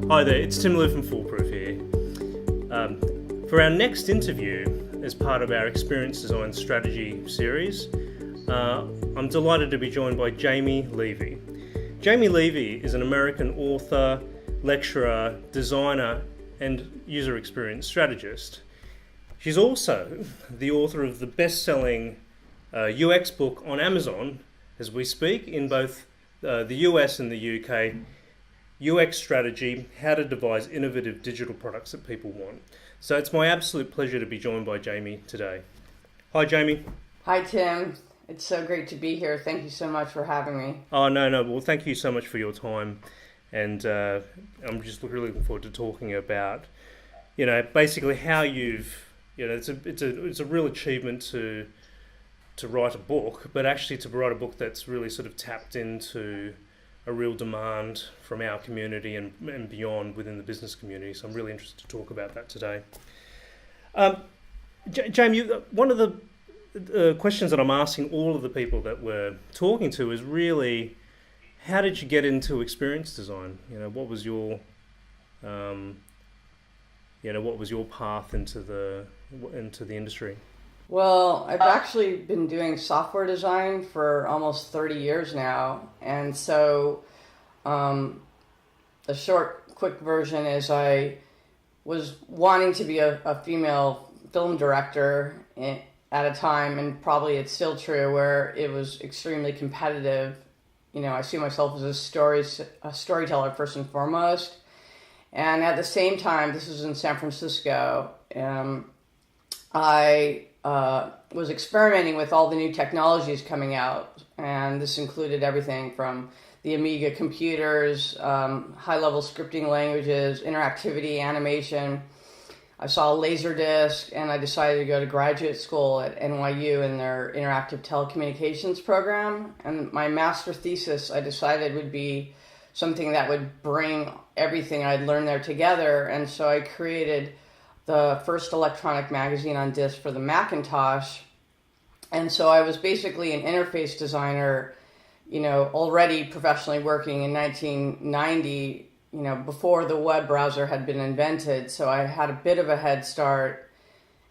Hi there, it's Tim Lou from Foolproof here. For our next interview, as part of our Experience Design Strategy series, I'm delighted to be joined by Jaime Levy. Jaime Levy is an American author, lecturer, designer, and user experience strategist. She's also the author of the best-selling UX book on Amazon, as we speak, in both the US and the UK, UX Strategy, How to Devise Innovative Digital Products That People Want. So it's my absolute pleasure to be joined by Jaime today. Hi, Jaime. Hi, Tim. It's so great to be here. Thank you so much for having me. Oh, no. Well, thank you so much for your time. And I'm just really looking forward to talking about, basically how you've, it's a real achievement to write a book, but actually to write a book that's really sort of tapped into a real demand from our community and beyond within the business community. So I'm really interested to talk about that today. Jaime, one of the questions that I'm asking all of the people that we're talking to is really, how did you get into experience design? What was your, what was your path into the industry? Well, I've actually been doing software design for almost 30 years now. And so the short, quick version is I was wanting to be a female film director at a time, and probably it's still true, where it was extremely competitive. I see myself as a storyteller first and foremost. And at the same time, this is in San Francisco, I was experimenting with all the new technologies coming out, and this included everything from the Amiga computers, high-level scripting languages, interactivity, animation. I saw Laserdisc, and I decided to go to graduate school at NYU in their interactive telecommunications program. And my master thesis, I decided, would be something that would bring everything I'd learned there together. And so I created the first electronic magazine on disc for the Macintosh. And so I was basically an interface designer, already professionally working in 1990, before the web browser had been invented. So I had a bit of a head start.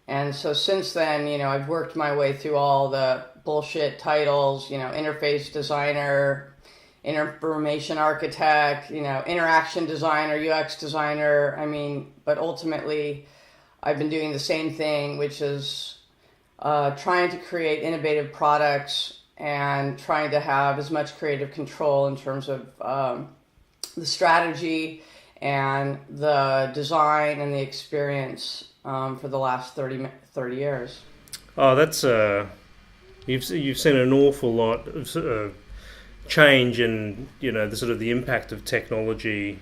And so since then, I've worked my way through all the bullshit titles, interface designer, information architect, interaction designer, UX designer. But ultimately, I've been doing the same thing, which is trying to create innovative products and trying to have as much creative control in terms of the strategy and the design and the experience for the last 30 years. Oh, that's you've seen an awful lot of change in the sort of the impact of technology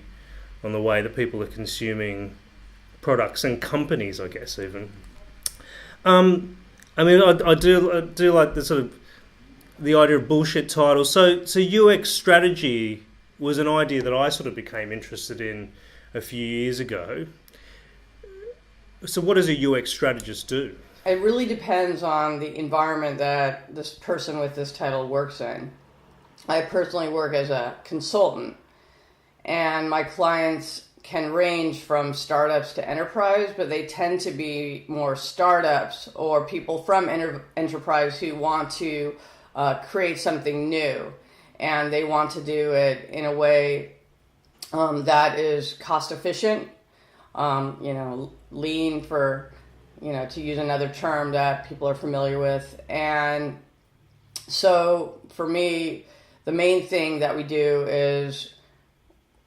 on the way that people are consuming products and companies, I guess, even. I do like the sort of the idea of bullshit titles. So UX strategy was an idea that I sort of became interested in a few years ago. So what does a UX strategist do? It really depends on the environment that this person with this title works in. I personally work as a consultant, and my clients can range from startups to enterprise, but they tend to be more startups or people from enterprise who want to create something new, and they want to do it in a way that is cost efficient, lean, for to use another term that people are familiar with. And so for me, the main thing that we do is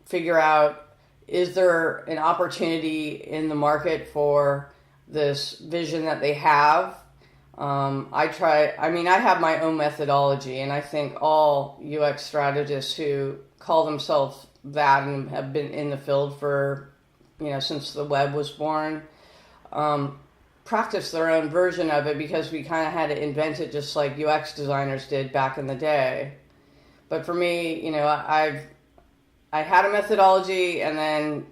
figure out, is there an opportunity in the market for this vision that they have? I have my own methodology, and I think all UX strategists who call themselves that and have been in the field for, since the web was born, practice their own version of it, because we kind of had to invent it just like UX designers did back in the day. But for me, I had a methodology, and then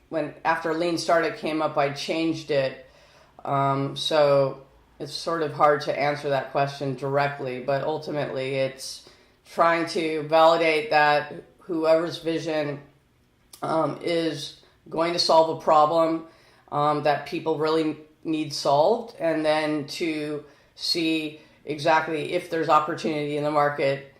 when after Lean Startup came up, I changed it. So it's sort of hard to answer that question directly, but ultimately it's trying to validate that whoever's vision is going to solve a problem that people really need solved, and then to see exactly if there's opportunity in the market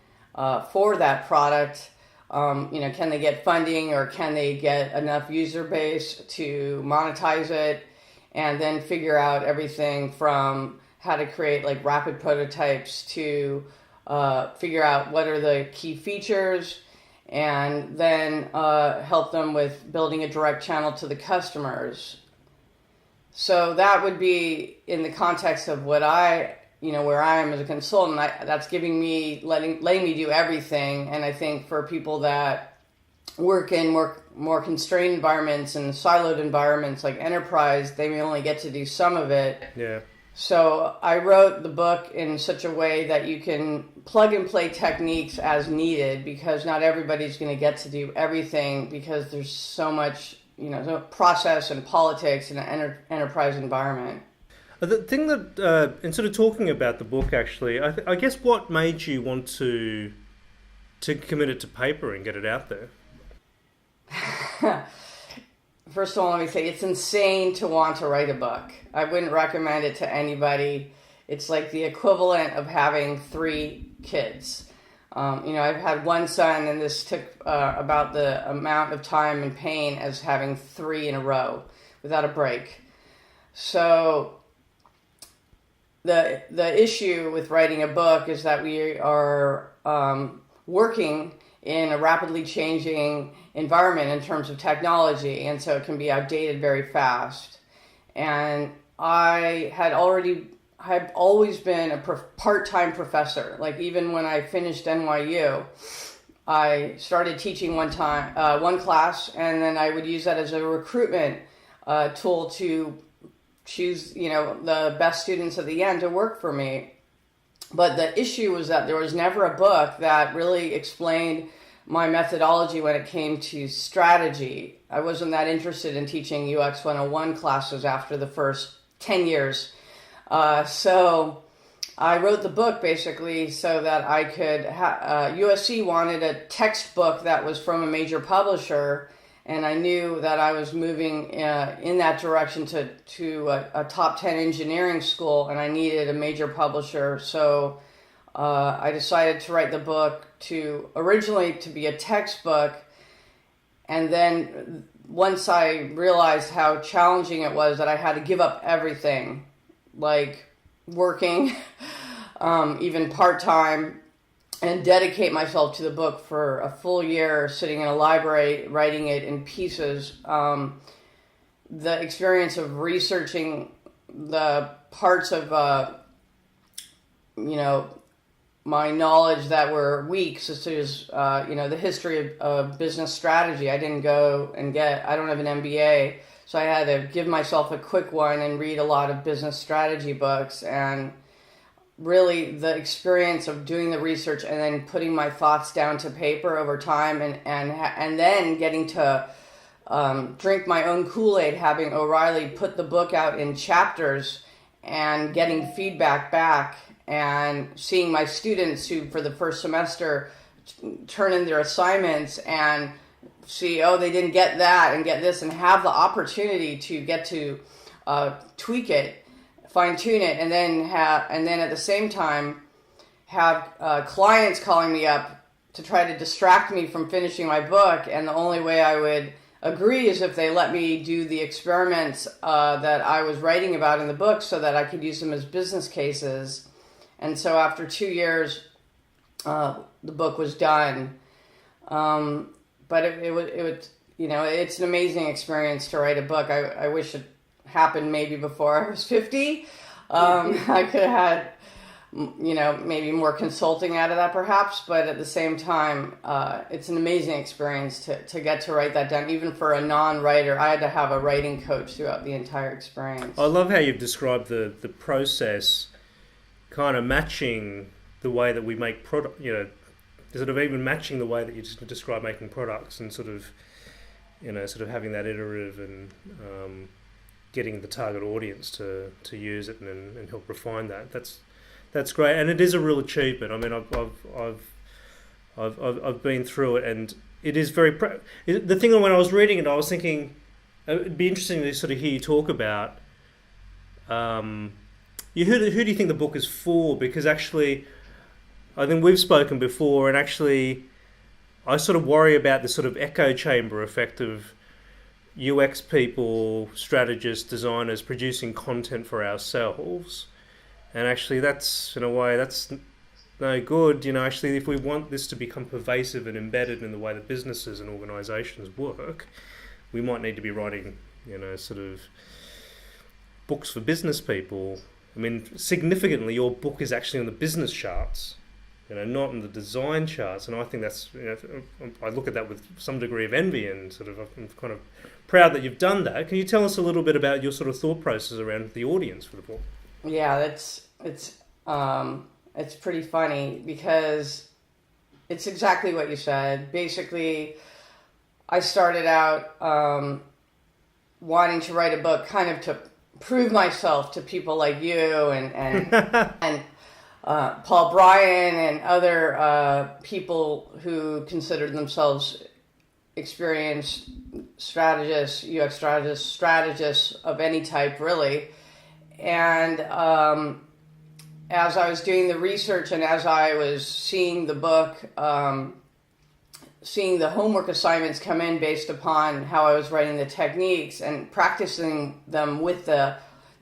for that product. Can they get funding, or can they get enough user base to monetize it, and then figure out everything from how to create like rapid prototypes to figure out what are the key features, and then help them with building a direct channel to the customers. So that would be in the context of what where I am as a consultant. That's giving me, letting me do everything. And I think for people that work in more constrained environments and siloed environments like enterprise, they may only get to do some of it. Yeah. So I wrote the book in such a way that you can plug and play techniques as needed, because not everybody's going to get to do everything, because there's so much, process and politics in an enterprise environment. The thing that, instead of talking about the book, actually, I guess what made you want to commit it to paper and get it out there? First of all, let me say, it's insane to want to write a book. I wouldn't recommend it to anybody. It's like the equivalent of having 3 kids. I've had one son, and this took about the amount of time and pain as having 3 in a row without a break. So the issue with writing a book is that we are working in a rapidly changing environment in terms of technology, and so it can be outdated very fast. And I had always been a part-time professor. Like, even when I finished NYU, I started teaching one class, and then I would use that as a recruitment tool to choose, the best students at the end to work for me. But the issue was that there was never a book that really explained my methodology when it came to strategy. I wasn't that interested in teaching UX 101 classes after the first 10 years. So I wrote the book basically so that I could USC wanted a textbook that was from a major publisher, and I knew that I was moving in that direction to a top 10 engineering school, and I needed a major publisher. So I decided to write the book originally to be a textbook, and then once I realized how challenging it was, that I had to give up everything, like working, even part-time, and dedicate myself to the book for a full year, sitting in a library, writing it in pieces. The experience of researching the parts of, my knowledge that were weak, such as, the history of business strategy. I don't have an MBA, so I had to give myself a quick one and read a lot of business strategy books. And really the experience of doing the research and then putting my thoughts down to paper over time, and then getting to drink my own Kool-Aid, having O'Reilly put the book out in chapters and getting feedback back, and seeing my students who for the first semester turn in their assignments and see, they didn't get that and get this, and have the opportunity to get to tweak it, fine-tune it, and then at the same time have clients calling me up to try to distract me from finishing my book. And the only way I would agree is if they let me do the experiments that I was writing about in the book, so that I could use them as business cases. And so after 2 years, the book was done. But it was, it's an amazing experience to write a book. I wish it happened maybe before I was 50. I could have had, maybe more consulting out of that perhaps, but at the same time, it's an amazing experience to get to write that down. Even for a non-writer, I had to have a writing coach throughout the entire experience. I love how you've described the process kind of matching the way that we make product, sort of even matching the way that you just describe making products, and sort of having that iterative and getting the target audience to use it and help refine that. That's great, and it is a real achievement. I mean, I've been through it, and it is very. The thing when I was reading it, I was thinking it'd be interesting to sort of hear you talk about. Who do you think the book is for? Because actually, I think we've spoken before, and actually, I sort of worry about the sort of echo chamber effect of UX people, strategists, designers producing content for ourselves, and actually, that's in a way that's no good. Actually, if we want this to become pervasive and embedded in the way that businesses and organisations work, we might need to be writing, sort of books for business people. I mean, significantly, your book is actually on the business charts, not in the design charts. And I think that's, I look at that with some degree of envy, and sort of I'm kind of proud that you've done that. Can you tell us a little bit about your sort of thought process around the audience for the book? Yeah, it's pretty funny because it's exactly what you said. Basically, I started out wanting to write a book kind of to prove myself to people like you and Paul Bryan and other people who considered themselves experienced strategists, UX strategists of any type, really. And as I was doing the research and as I was seeing the book, seeing the homework assignments come in based upon how I was writing the techniques and practicing them with the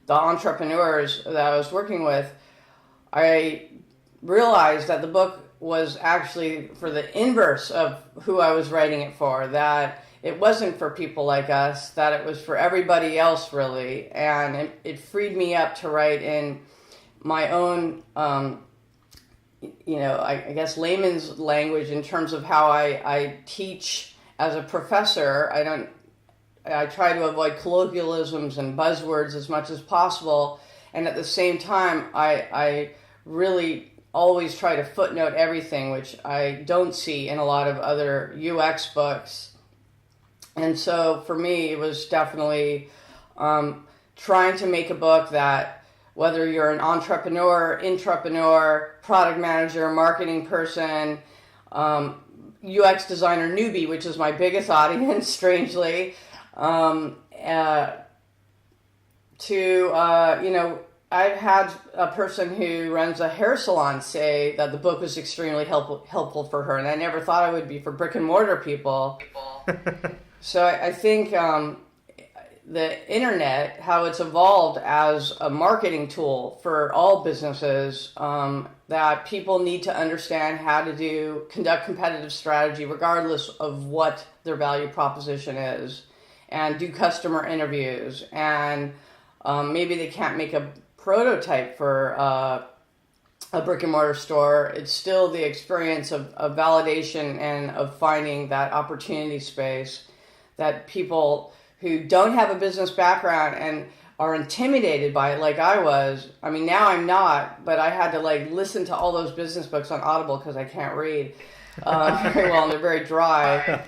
entrepreneurs that I was working with, I realized that the book was actually for the inverse of who I was writing it for, that it wasn't for people like us, that it was for everybody else, really. And it freed me up to write in my own, I guess layman's language in terms of how I teach as a professor. I try to avoid colloquialisms and buzzwords as much as possible. And at the same time, I really always try to footnote everything, which I don't see in a lot of other UX books. And so for me, it was definitely trying to make a book that, whether you're an entrepreneur, intrapreneur, product manager, marketing person, UX designer newbie, which is my biggest audience, strangely, I've had a person who runs a hair salon say that the book was extremely helpful for her, and I never thought it would be for brick and mortar people. So I think the internet, how it's evolved as a marketing tool for all businesses, that people need to understand how to conduct competitive strategy regardless of what their value proposition is, and do customer interviews, and maybe they can't make a prototype for a brick and mortar store. It's still the experience of validation and of finding that opportunity space that people who don't have a business background and are intimidated by it, like I was. I mean, now I'm not, but I had to listen to all those business books on Audible because I can't read very well, and they're very dry.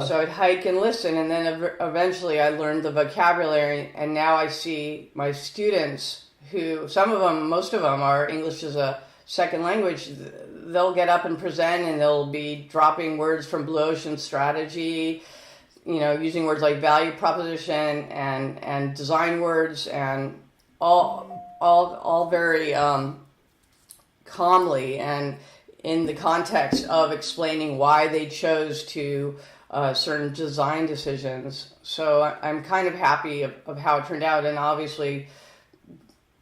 So I'd hike and listen, and then eventually I learned the vocabulary, and now I see my students who, most of them are English as a second language. They'll get up and present, and they'll be dropping words from Blue Ocean Strategy, using words like value proposition and design words, and all very calmly and in the context of explaining why they chose to certain design decisions. So I'm kind of happy of how it turned out, and obviously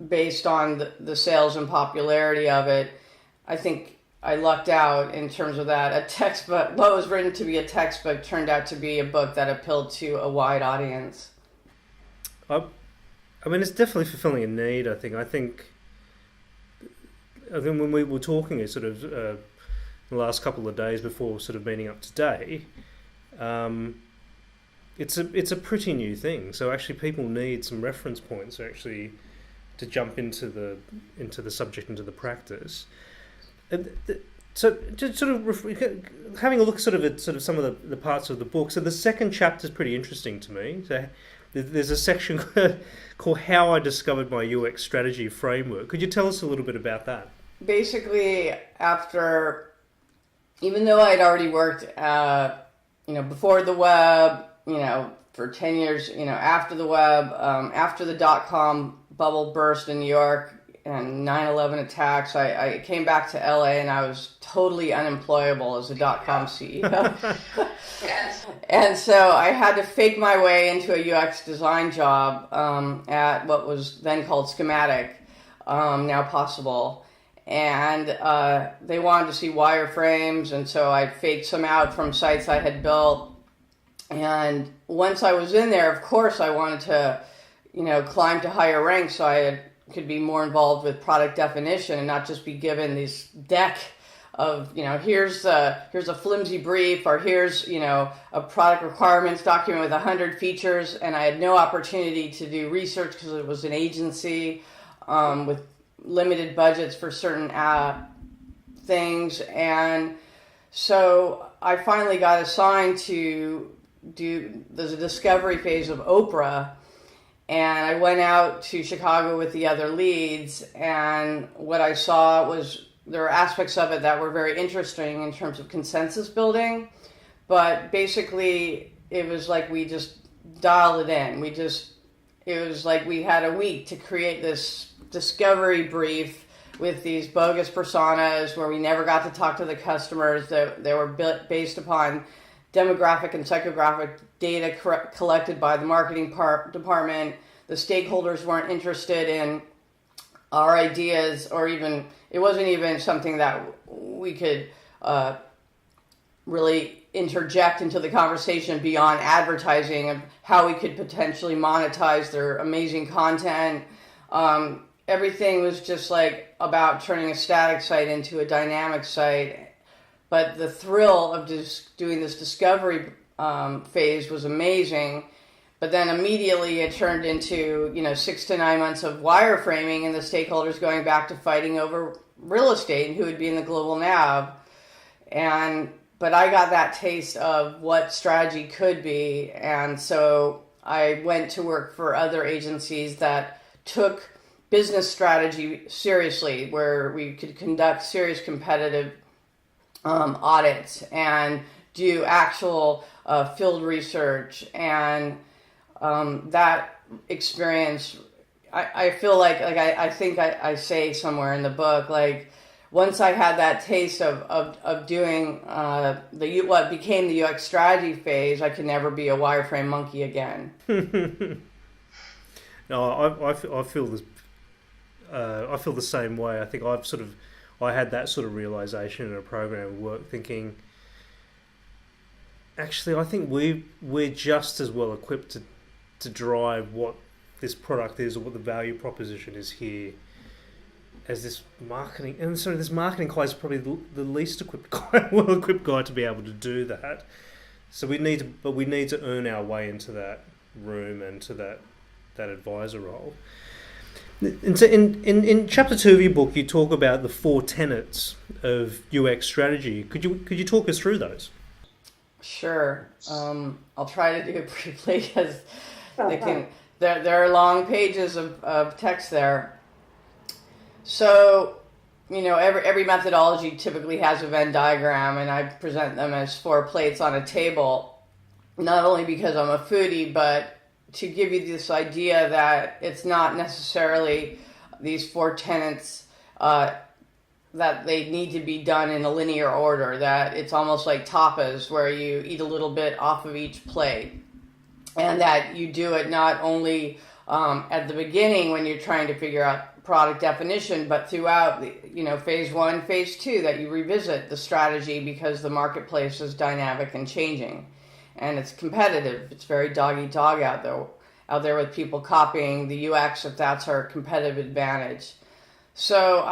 based on the sales and popularity of it, I think I lucked out in terms of that. A textbook, what was written to be a textbook, turned out to be a book that appealed to a wide audience. I mean, it's definitely fulfilling a need, I think when we were talking sort of the last couple of days before sort of meeting up today, it's a pretty new thing. So actually people need some reference points actually to jump into the subject, into the practice. So just sort of having a look sort of at some of the parts of the book. So the second chapter is pretty interesting to me. So there's a section called How I Discovered My UX Strategy Framework. Could you tell us a little bit about that? Basically, even though I'd already worked before the web, for 10 years, after the web, after the dot-com bubble burst in New York and 9/11 attacks, I came back to LA and I was totally unemployable as a dot-com CEO. Yes. And so I had to fake my way into a UX design job at what was then called Schematic, now Possible. And they wanted to see wireframes, and so I faked some out from sites I had built. And once I was in there, of course, I wanted to, climb to higher ranks so I could be more involved with product definition and not just be given this deck of, here's a flimsy brief, or here's, a product requirements document with 100 features, and I had no opportunity to do research because it was an agency with limited budgets for certain things. And so I finally got assigned to do the discovery phase of Oprah, and I went out to Chicago with the other leads, and what I saw was there were aspects of it that were very interesting in terms of consensus building, but basically it was like we just dialed it in. It was like we had a week to create this discovery brief with these bogus personas where we never got to talk to the customers. They were based upon demographic and psychographic data collected by the marketing department. The stakeholders weren't interested in our ideas, or even, it wasn't even something that we could really interject into the conversation beyond advertising of how we could potentially monetize their amazing content. Everything was just like about turning a static site into a dynamic site. But the thrill of just doing this discovery phase was amazing. But then immediately it turned into, 6 to 9 months of wireframing and the stakeholders going back to fighting over real estate and who would be in the global nav. But I got that taste of what strategy could be. And so I went to work for other agencies that took business strategy seriously, where we could conduct serious competitive audits and do actual field research. And that experience, I feel like I think I say somewhere in the book, like once I had that taste of doing what became the UX strategy phase, I could never be a wireframe monkey again. No, I feel this. I feel the same way. I think I had that sort of realization in a program of work, thinking, actually, I think we're just as well equipped to drive what this product is or what the value proposition is here as this marketing. And so this marketing guy is probably the least equipped guy, well-equipped guy to be able to do that. So we need to earn our way into that room and to that advisor role. In chapter 2 of your book, you talk about the 4 tenets of UX strategy. Could you talk us through those? Sure. I'll try to do it briefly because there are long pages of text there. So, every methodology typically has a Venn diagram, and I present them as 4 plates on a table, not only because I'm a foodie, but to give you this idea that it's not necessarily these 4 tenets that they need to be done in a linear order, that it's almost like tapas where you eat a little bit off of each plate, and that you do it not only at the beginning when you're trying to figure out product definition, but throughout phase 1, phase 2, that you revisit the strategy because the marketplace is dynamic and changing. And it's competitive. It's very dog-eat-dog out there with people copying the UX if that's our competitive advantage. So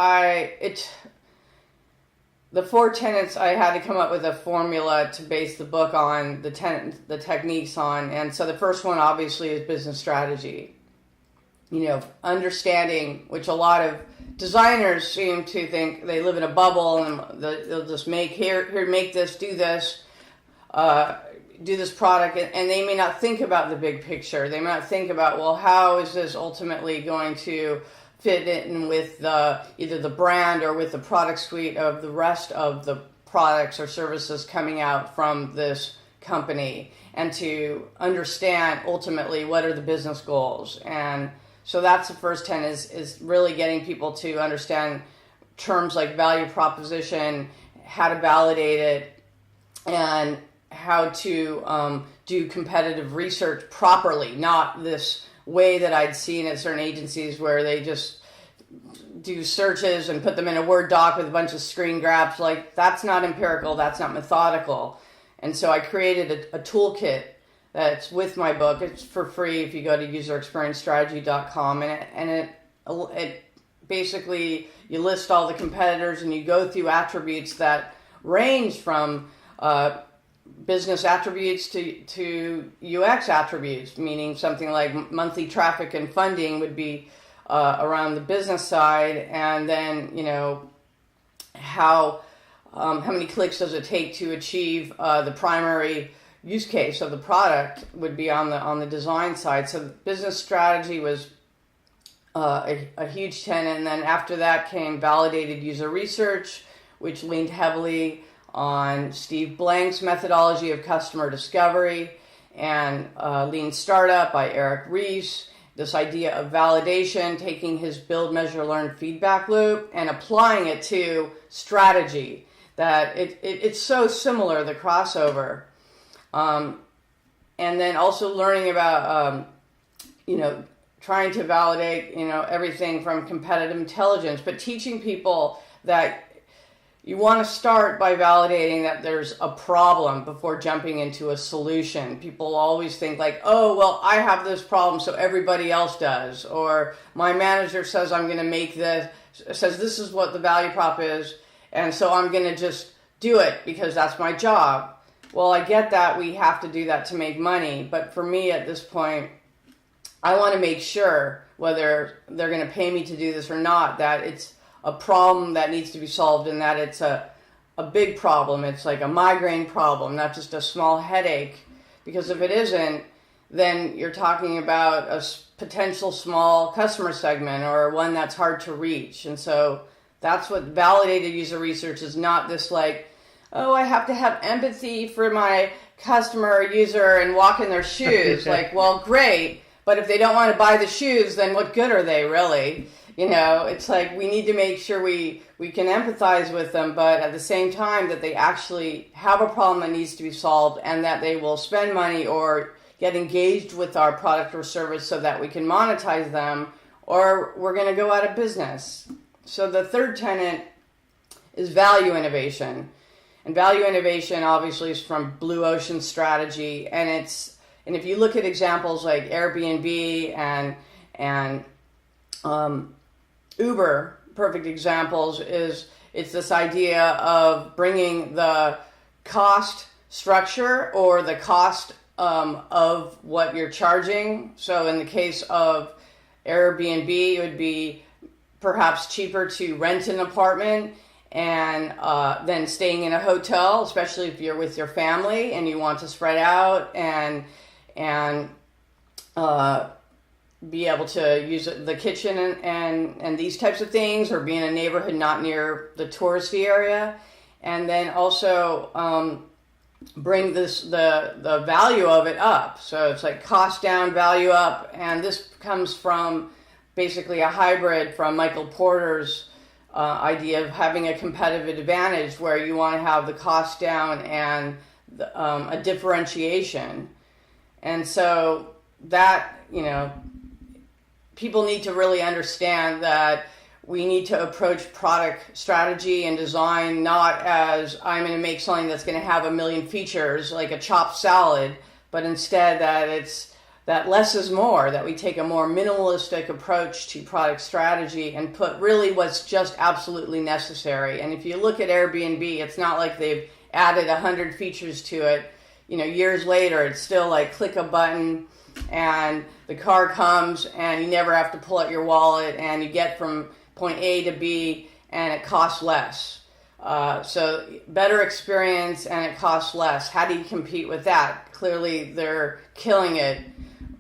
the 4 tenets, I had to come up with a formula to base the book on, the techniques on. And so the first one obviously is business strategy. Understanding, which a lot of designers seem to think they live in a bubble and they'll just make make this, do this. Do this product, and they may not think about the big picture. They may not think about, well, how is this ultimately going to fit in with either the brand or with the product suite of the rest of the products or services coming out from this company and to understand ultimately what are the business goals. And so that's the first 10 is really getting people to understand terms like value proposition, how to validate it, and how to do competitive research properly, not this way that I'd seen at certain agencies where they just do searches and put them in a Word doc with a bunch of screen grabs. Like, that's not empirical, that's not methodical. And so I created a toolkit that's with my book. It's for free if you go to userexperiencestrategy.com, and it basically, you list all the competitors and you go through attributes that range from business attributes to UX attributes, meaning something like monthly traffic and funding would be around the business side, and then how many clicks does it take to achieve the primary use case of the product would be on the design side. So business strategy was a huge tenet, and then after that came validated user research, which leaned heavily on Steve Blank's methodology of customer discovery, and Lean Startup by Eric Ries. This idea of validation, taking his build, measure, learn feedback loop and applying it to strategy. That it's so similar, the crossover. And then also learning about, trying to validate, everything from competitive intelligence, but teaching people that you want to start by validating that there's a problem before jumping into a solution. People always think like, oh, well, I have this problem, so everybody else does. Or my manager says I'm going to make this, says this is what the value prop is, and so I'm going to just do it because that's my job. Well, I get that we have to do that to make money, but for me at this point, I want to make sure whether they're going to pay me to do this or not, that it's a problem that needs to be solved, and that it's a big problem. It's like a migraine problem, not just a small headache. Because if it isn't, then you're talking about a potential small customer segment or one that's hard to reach. And so that's what validated user research is, not this like, oh, I have to have empathy for my customer or user and walk in their shoes. Like, well, great, but if they don't want to buy the shoes, then what good are they really? It's like we need to make sure we can empathize with them, but at the same time that they actually have a problem that needs to be solved, and that they will spend money or get engaged with our product or service so that we can monetize them, or we're going to go out of business. So the third tenet is value innovation. And value innovation obviously is from Blue Ocean strategy, and if you look at examples like Airbnb and Uber, perfect examples, it's this idea of bringing the cost structure or the cost of what you're charging. So in the case of Airbnb, it would be perhaps cheaper to rent an apartment and then staying in a hotel, especially if you're with your family and you want to spread out and be able to use the kitchen and these types of things, or be in a neighborhood not near the touristy area. And then also bring the value of it up. So it's like cost down, value up. And this comes from basically a hybrid from Michael Porter's idea of having a competitive advantage, where you want to have the cost down and a differentiation. And so that, people need to really understand that we need to approach product strategy and design not as I'm going to make something that's going to have 1 million features like a chopped salad, but instead that less is more, that we take a more minimalistic approach to product strategy and put really what's just absolutely necessary. And if you look at Airbnb, it's not like they've added 100 features to it. Years later, it's still like click a button and the car comes and you never have to pull out your wallet and you get from point A to B and it costs less. So better experience and it costs less. How do you compete with that? Clearly they're killing it,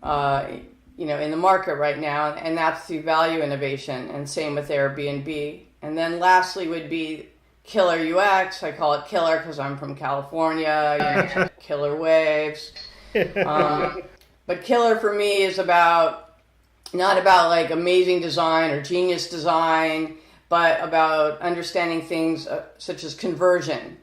in the market right now, and that's through value innovation, and same with Airbnb. And then lastly would be killer UX. I call it killer because I'm from California. You know, killer waves. But killer for me is not about like amazing design or genius design, but about understanding things such as conversion,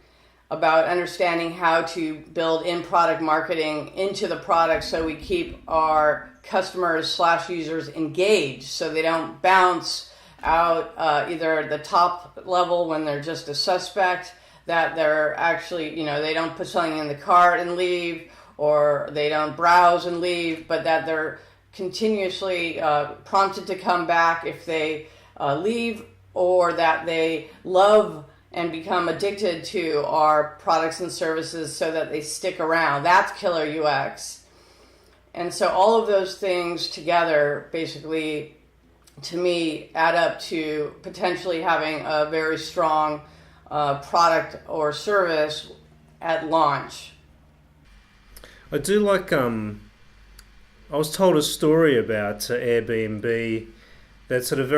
about understanding how to build in-product marketing into the product so we keep our customers / users engaged so they don't bounce out either at the top level when they're just a suspect, that they're actually, you know, they don't put something in the cart and leave, or they don't browse and leave, but that they're continuously prompted to come back if they leave, or that they love and become addicted to our products and services so that they stick around. That's killer UX. And so all of those things together basically, to me, add up to potentially having a very strong product or service at launch. I do like, I was told a story about Airbnb that sort of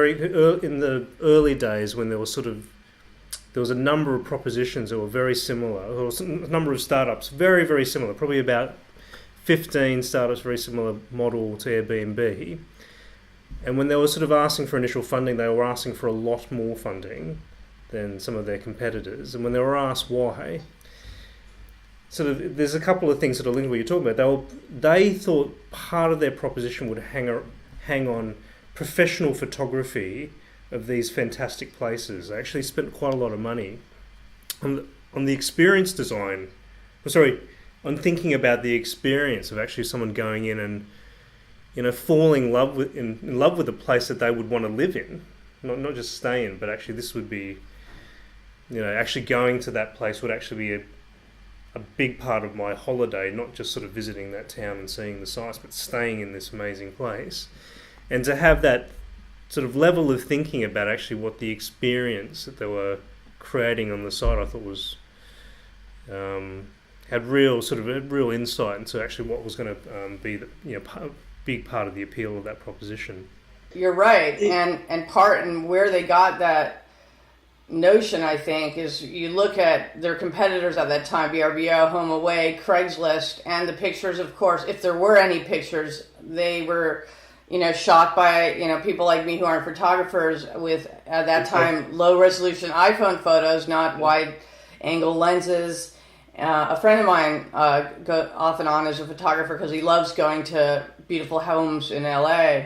in the early days when there was a number of propositions that were very similar, or a number of startups very, very similar, probably about 15 startups, very similar model to Airbnb. And when they were sort of asking for initial funding, they were asking for a lot more funding than some of their competitors. And when they were asked why, sort of, there's a couple of things that are linked to what you're talking about. They thought part of their proposition would hang on professional photography of these fantastic places. They actually spent quite a lot of money on the experience design. On thinking about the experience of actually someone going in and, you know, falling in love with a place that they would want to live in, not just stay in, but actually this would be, you know, actually going to that place would actually be a big part of my holiday, not just sort of visiting that town and seeing the sights, but staying in this amazing place. And to have that sort of level of thinking about actually what the experience that they were creating on the site, I thought was had real insight into actually what was going to be the, you know, big part of the appeal of that proposition. You're right, and where they got that notion, I think, is you look at their competitors at that time, VRBO, Home Away, Craigslist, and the pictures, of course, if there were any pictures, they were, you know, shot by, you know, people like me who aren't photographers with, at that time, low-resolution iPhone photos, not wide-angle lenses. A friend of mine go off and on as a photographer because he loves going to beautiful homes in LA.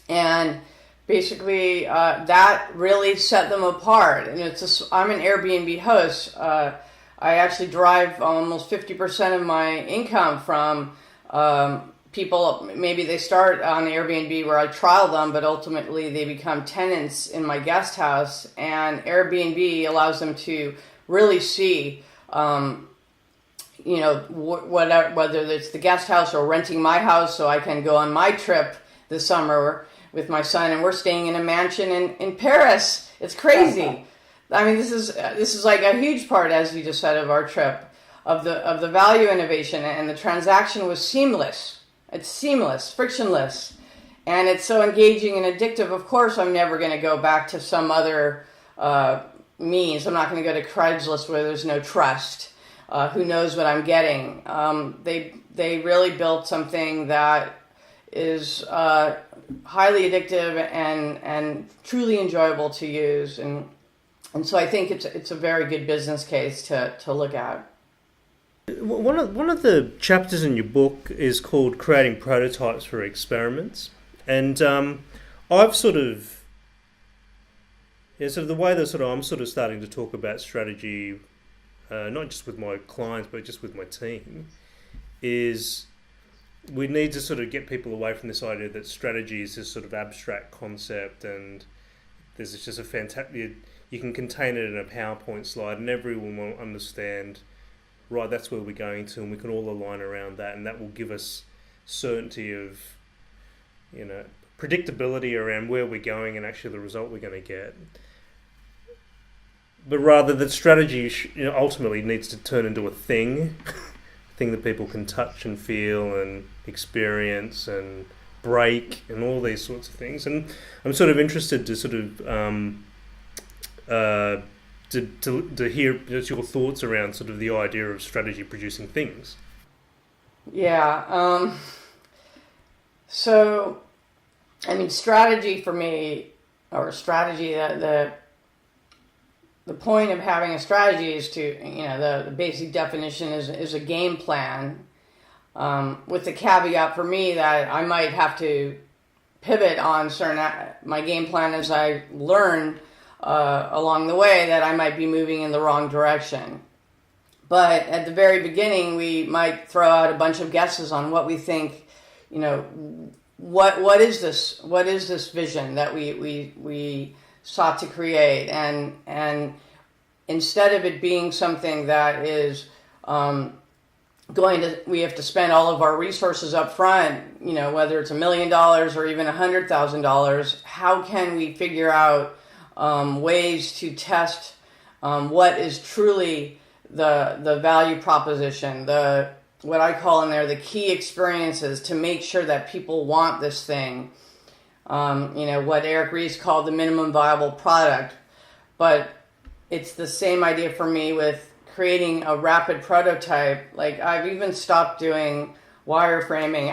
And basically, that really set them apart. And I'm an Airbnb host. I actually derive almost 50% of my income from people. Maybe they start on Airbnb where I trial them, but ultimately they become tenants in my guest house. And Airbnb allows them to really see, you know, whether it's the guest house or renting my house so I can go on my trip this summer with my son, and we're staying in a mansion in Paris. It's crazy. I mean, this is like a huge part, as you just said, of our trip, of the value innovation, and the transaction was seamless. It's seamless, frictionless, and it's so engaging and addictive. Of course, I'm never going to go back to some other means. I'm not going to go to Craigslist where there's no trust. Who knows what I'm getting? They really built something that is highly addictive and truly enjoyable to use, and so I think it's a very good business case to look at. One of the chapters in your book is called Creating Prototypes for Experiments, and I've the way that I'm starting to talk about strategy, not just with my clients but just with my team, is we need to sort of get people away from this idea that strategy is this sort of abstract concept and there's just a fantastic, you can contain it in a PowerPoint slide and everyone will understand, right, that's where we're going to, and we can all align around that, and that will give us certainty of, you know, predictability around where we're going and actually the result we're going to get. But rather that strategy ultimately needs to turn into a thing that people can touch and feel and experience and break and all these sorts of things. And I'm sort of interested to to hear just your thoughts around sort of the idea of strategy producing things. Yeah. So, I mean, strategy for me, or strategy, the point of having a strategy is to, the basic definition is a game plan, with the caveat for me that I might have to pivot on my game plan as I learn along the way that I might be moving in the wrong direction. But at the very beginning, we might throw out a bunch of guesses on what we think, what is this? What is this vision that we sought to create? And instead of it being something that is we have to spend all of our resources up front, whether it's $1 million or even $100,000, how can we figure out ways to test what is truly the value proposition, what I call in there the key experiences to make sure that people want this thing. What Eric Ries called the minimum viable product. But it's the same idea for me with creating a rapid prototype. Like, I've even stopped doing wireframing.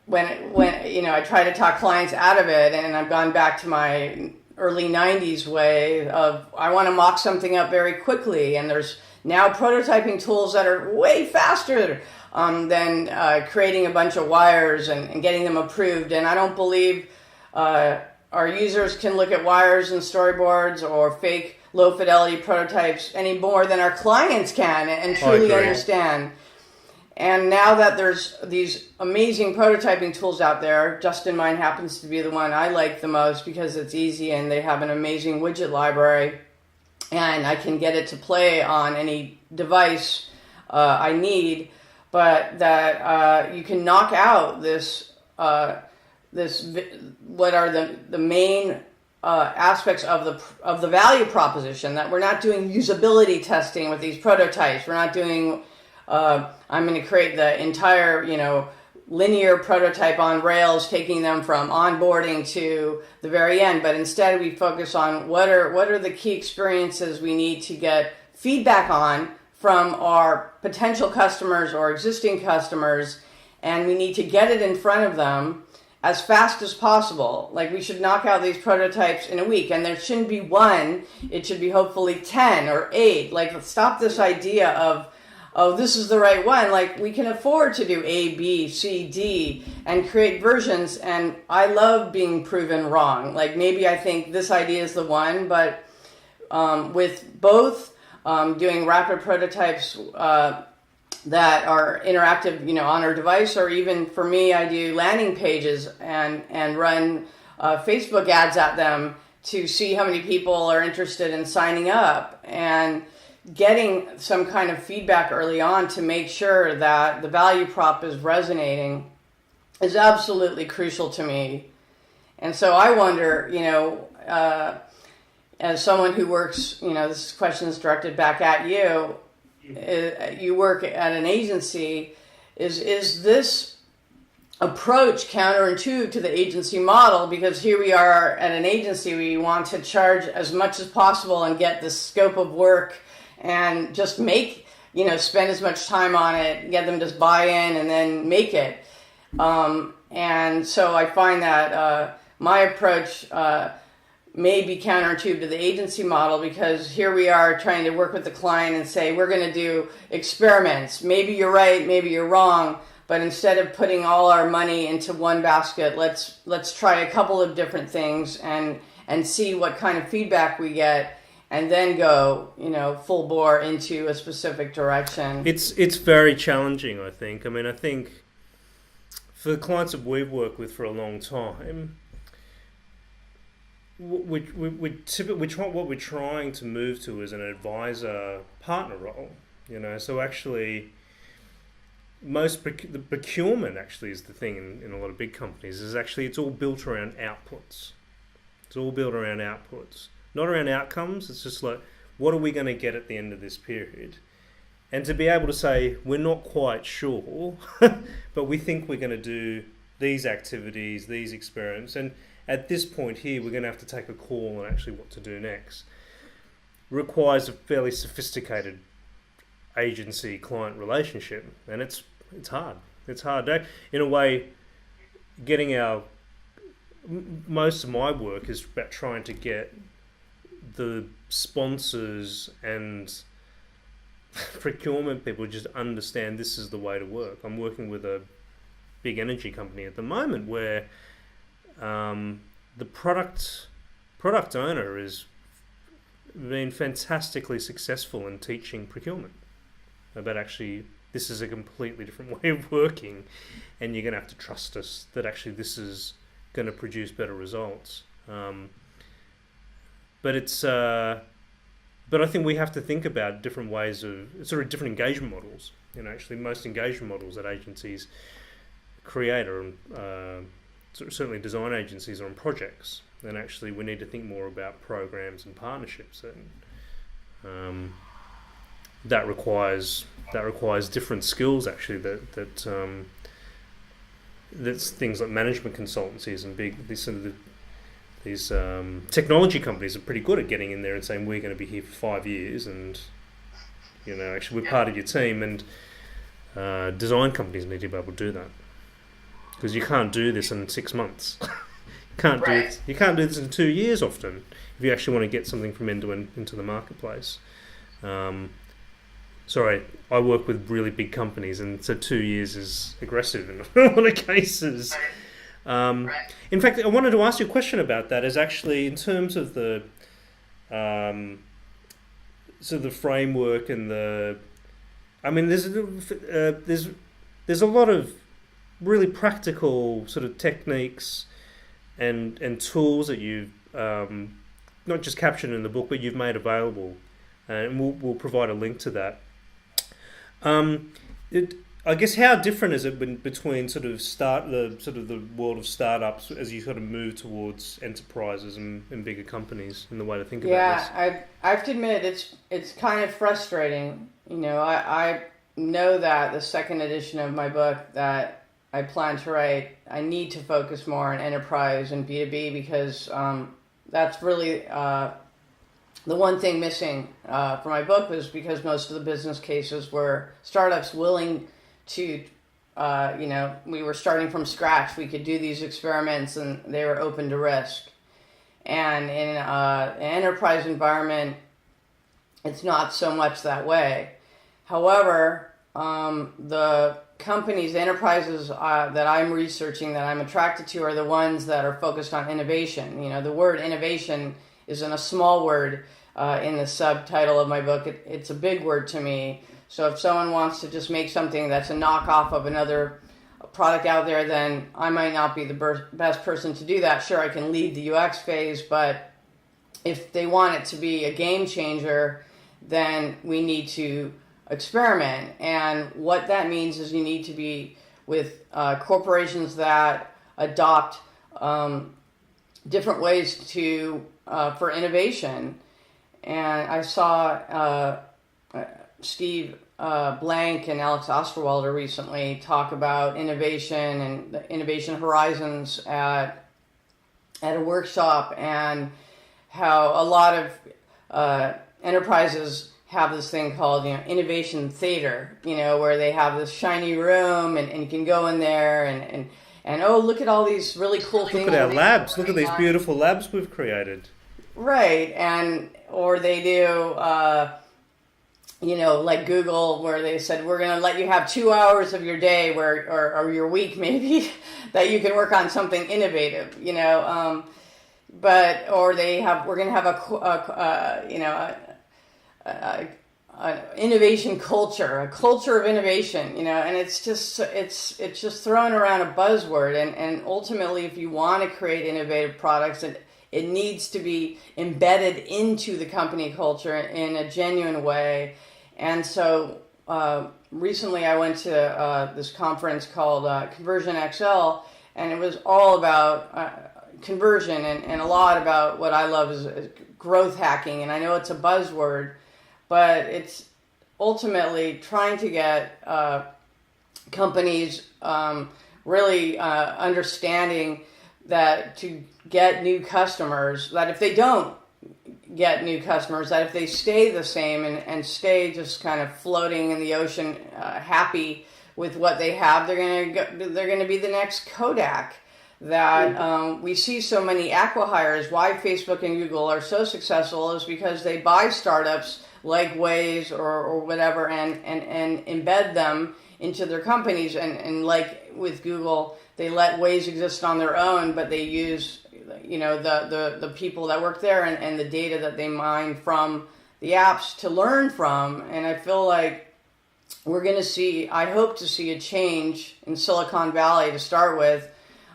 When I try to talk clients out of it, and I've gone back to my early 90s way of I want to mock something up very quickly, and there's now prototyping tools that are way faster than creating a bunch of wires and getting them approved. And I don't believe our users can look at wires and storyboards or fake low fidelity prototypes any more than our clients can and truly understand. And now that there's these amazing prototyping tools out there, Just In Mind happens to be the one I like the most because it's easy and they have an amazing widget library, and I can get it to play on any device I need. But that you can knock out what are the main aspects of the value proposition. That we're not doing usability testing with these prototypes. We're not doing I'm going to create the entire, linear prototype on Rails, taking them from onboarding to the very end. But instead, we focus on what are the key experiences we need to get feedback on from our potential customers or existing customers, and we need to get it in front of them as fast as possible. Like, we should knock out these prototypes in a week, and there shouldn't be one. It should be hopefully 10 or 8. Like, let's stop this idea of, oh, this is the right one. Like, we can afford to do A, B, C, D and create versions. And I love being proven wrong. Like, maybe I think this idea is the one, but with both doing rapid prototypes that are interactive, on our device, or even for me, I do landing pages and run Facebook ads at them to see how many people are interested in signing up, and getting some kind of feedback early on to make sure that the value prop is resonating is absolutely crucial to me. And so I wonder, as someone who works, this question is directed back at you. You work at an agency. Is this approach counterintuitive to the agency model? Because here we are at an agency, we want to charge as much as possible and get the scope of work and just make, spend as much time on it, get them to buy in and then make it. And so I find that my approach may be counterintuitive to the agency model, because here we are trying to work with the client and say, we're going to do experiments. Maybe you're right, maybe you're wrong. But instead of putting all our money into one basket, let's try a couple of different things and see what kind of feedback we get, and then go, full bore into a specific direction. It's very challenging, I think. I think for the clients that we've worked with for a long time, what we're trying to move to is an advisor partner role. So actually, the procurement actually is the thing in a lot of big companies. It's all built around outputs. It's all built around outputs. Not around outcomes. It's just like, what are we going to get at the end of this period? And to be able to say, we're not quite sure, but we think we're going to do these activities, these experiments. And at this point here, we're going to have to take a call on actually what to do next. Requires a fairly sophisticated agency-client relationship, and it's hard. It's hard. In a way, most of my work is about trying to get the sponsors and procurement people just understand this is the way to work. I'm working with a big energy company at the moment where the product owner has been fantastically successful in teaching procurement about actually this is a completely different way of working, and you're going to have to trust us that actually this is going to produce better results. But I think we have to think about different ways of sort of different engagement models. Actually, most engagement models that agencies create are certainly design agencies are on projects, and actually we need to think more about programs and partnerships, and that requires different skills. Actually, that's things like management consultancies and these technology companies are pretty good at getting in there and saying we're going to be here for 5 years, and actually we're part of your team. And design companies need to be able to do that, because you can't do this in 6 months. You can't do this in 2 years often if you actually want to get something from end to end into the marketplace. Sorry, I work with really big companies, and so 2 years is aggressive in a lot of cases. In fact, I wanted to ask you a question about that. Is actually in terms of the sort of the framework and there's a lot of really practical sort of techniques and tools that you've not just captured in the book, but you've made available, and we'll provide a link to that. I guess how different is it between the world of startups as you sort of move towards enterprises and bigger companies in the way to think about this? Yeah, I have to admit it's kind of frustrating. I know that the second edition of my book that I plan to write, I need to focus more on enterprise and B2B, because that's really the one thing missing for my book, was because most of the business cases were startups willing to, we were starting from scratch. We could do these experiments, and they were open to risk. And in an enterprise environment, it's not so much that way. However, the companies, enterprises that I'm researching, that I'm attracted to, are the ones that are focused on innovation. The word innovation isn't a small word in the subtitle of my book. It's a big word to me. So if someone wants to just make something that's a knockoff of another product out there, then I might not be the best person to do that. Sure, I can lead the UX phase, but if they want it to be a game changer, then we need to experiment. And what that means is you need to be with corporations that adopt different ways for innovation. And I saw Steve Blank and Alex Osterwalder recently talk about innovation and the innovation horizons at a workshop, and how a lot of enterprises have this thing called innovation theater, where they have this shiny room, and you can go in there and oh, look at all these really cool things. Look at our labs. Look at these beautiful labs we've created. Right, or they do, like Google, where they said, we're going to let you have 2 hours of your day or your week maybe, that you can work on something innovative, we're going to have an innovation culture, a culture of innovation, and it's just thrown around a buzzword, and ultimately, if you want to create innovative products, it needs to be embedded into the company culture in a genuine way. And so recently I went to this conference called Conversion XL, and it was all about conversion and a lot about what I love is growth hacking. And I know it's a buzzword, but it's ultimately trying to get companies really understanding that to get new customers, that if they don't get new customers, that if they stay the same and stay just kind of floating in the ocean, happy with what they have, they're going to be the next Kodak. That we see so many acqui-hires. Why Facebook and Google are so successful is because they buy startups like Waze or whatever and embed them into their companies. And like with Google, they let Waze exist on their own, but they use the people that work there and the data that they mine from the apps to learn from. And I feel like I hope to see a change in Silicon Valley to start with.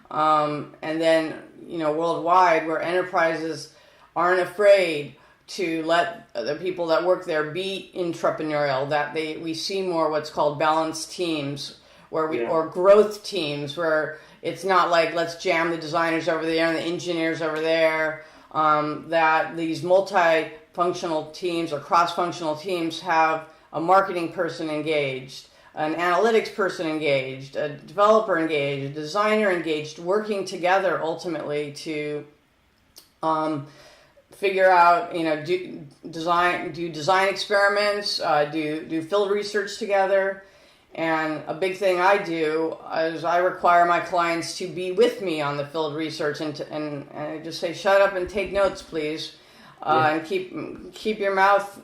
And then, worldwide, where enterprises aren't afraid to let the people that work there be entrepreneurial, that we see more what's called balanced teams, or growth teams, where it's not like let's jam the designers over there and the engineers over there, that these multifunctional teams or cross-functional teams have a marketing person engaged, an analytics person engaged, a developer engaged, a designer engaged, working together ultimately to figure out, do design experiments, do field research together. And a big thing I do is I require my clients to be with me on the field research and I just say, shut up and take notes, please. And keep your mouth,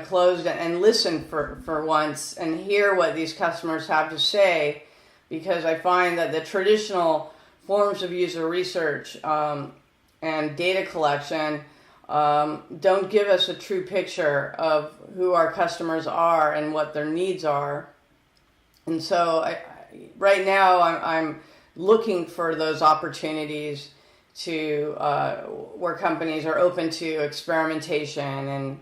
closed and listen for once and hear what these customers have to say, because I find that the traditional forms of user research and data collection don't give us a true picture of who our customers are and what their needs are. And so right now I'm looking for those opportunities to where companies are open to experimentation and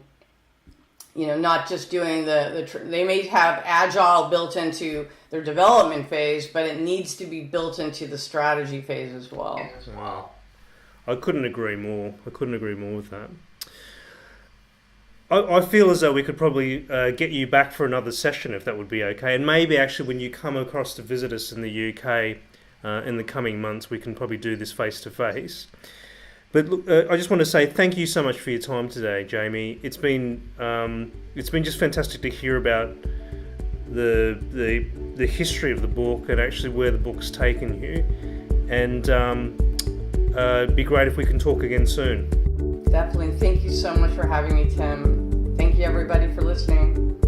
not just doing they may have agile built into their development phase, but it needs to be built into the strategy phase as well. Wow, I couldn't agree more with that. I feel as though we could probably get you back for another session if that would be okay, and maybe actually when you come across to visit us in the UK in the coming months, we can probably do this face to face. But look, I just want to say thank you so much for your time today, Jamie. It's been just fantastic to hear about the history of the book and actually where the book's taken you. And it'd be great if we can talk again soon. Definitely. Thank you so much for having me, Tim. Thank you, everybody, for listening.